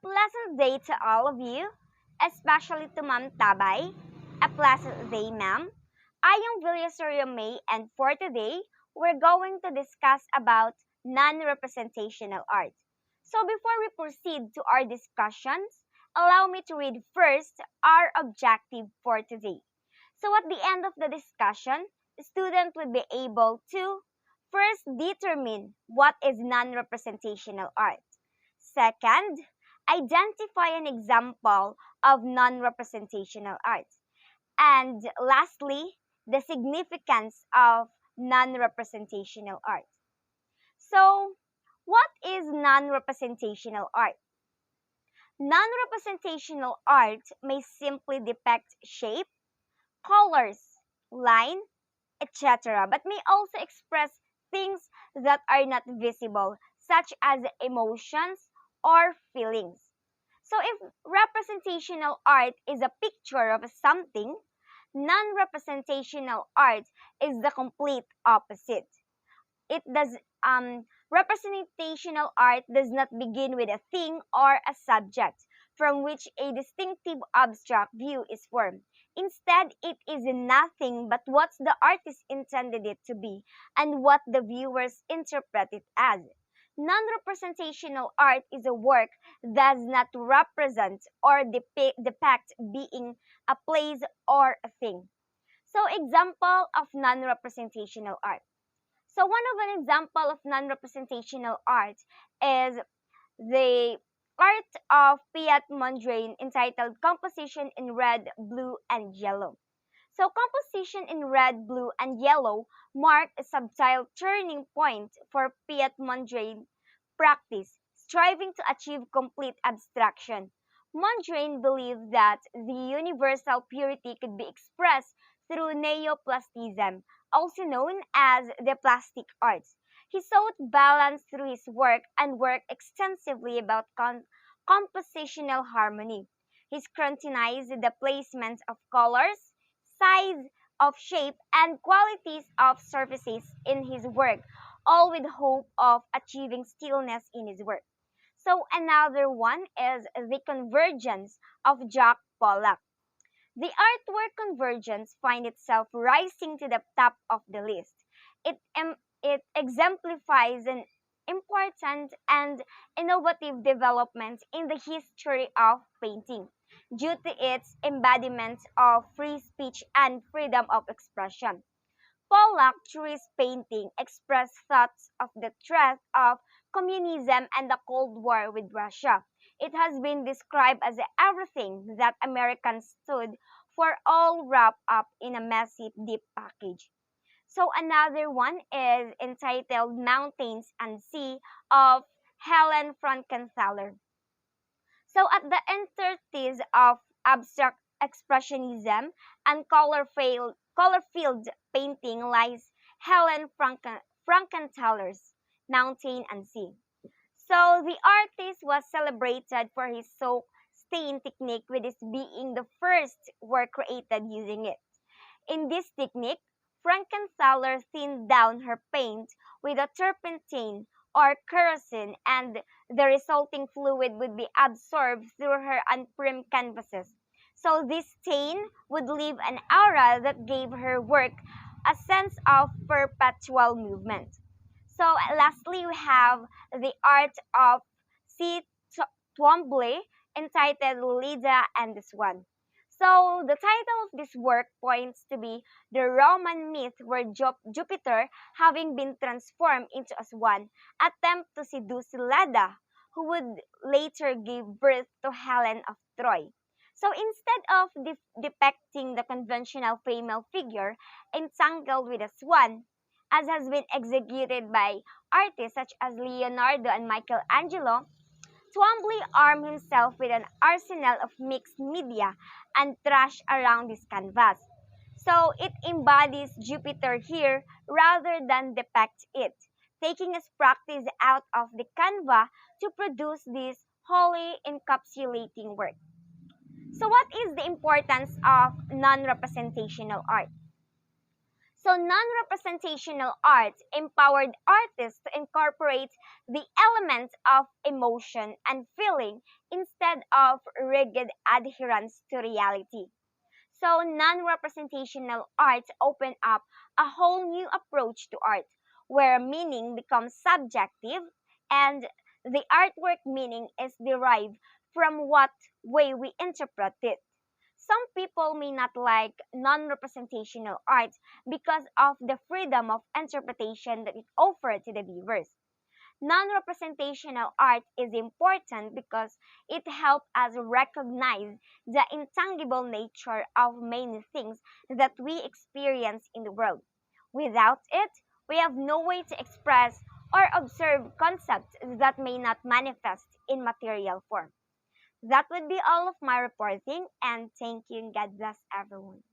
Pleasant day to all of you, especially to Ma'am Tabay. A pleasant day, ma'am. I am Vilyasorio May, and for today, we're going to discuss about non-representational art. So before we proceed to our discussions, allow me to read first our objective for today. So at the end of the discussion, the student will be able to first determine what is non-representational art. Second, identify an example of non-representational art. And lastly, the significance of non-representational art. So, what is non-representational art? Non-representational art may simply depict shape, colors, line, etc., but may also express things that are not visible, such as emotions or feelings. So, if representational art is a picture of something, non representational art is the complete opposite. It does Representational art does not begin with a thing or a subject from which a distinctive abstract view is formed. Instead, it is nothing but what the artist intended it to be and what the viewers interpret it as. Non-representational art is a work that does not represent or depict being, a place, or a thing. So, example of non-representational art. So one of an example of non-representational art is the art of Piet Mondrian entitled Composition in Red, Blue, and Yellow. So composition in red, blue, and yellow marked a subtle turning point for Piet Mondrian practice, striving to achieve complete abstraction. Mondrian believed that the universal purity could be expressed through neoplastism, also known as the plastic arts. He sought balance through his work and worked extensively about compositional harmony. He scrutinized the placements of colors, size of shape, and qualities of surfaces in his work, all with hope of achieving stillness in his work. So another one is the convergence of Jack Pollock. The artwork convergence find itself rising to the top of the list. It exemplifies an important and innovative development in the history of painting due to its embodiment of free speech and freedom of expression. Pollock, through his painting, expressed thoughts of the threat of communism and the Cold War with Russia. It has been described as everything that Americans stood for, all wrapped up in a massive, deep package. So another one is entitled Mountains and Sea of Helen Frankenthaler. So at the interstices of abstract expressionism and color-filled painting lies Frankenthaler's Mountain and Sea. So the artist was celebrated for his soak stain technique, with his being the first work created using it. In this technique, Frankenthaler thinned down her paint with a turpentine or kerosene, and the resulting fluid would be absorbed through her unprimed canvases. So this stain would leave an aura that gave her work a sense of perpetual movement. So lastly, we have the art of C. Twombly entitled Leda and the Swan. So the title of this work points to be the Roman myth where Jupiter, having been transformed into a swan, attempt to seduce Leda, who would later give birth to Helen of Troy. So instead of depicting the conventional female figure entangled with a swan, as has been executed by artists such as Leonardo and Michelangelo, Twombly armed himself with an arsenal of mixed media and trashed around his canvas. So it embodies Jupiter here rather than depicts it, taking his practice out of the canvas to produce this wholly encapsulating work. So what is the importance of non-representational art? So, non-representational arts empowered artists to incorporate the elements of emotion and feeling instead of rigid adherence to reality. So, non representational arts open up a whole new approach to art where meaning becomes subjective and the artwork meaning is derived from what way we interpret it. Some people may not like non representational art because of the freedom of interpretation that it offers to the viewers. Non representational art is important because it helps us recognize the intangible nature of many things that we experience in the world. Without it, we have no way to express or observe concepts that may not manifest in material form. That would be all of my reporting, and thank you and God bless everyone.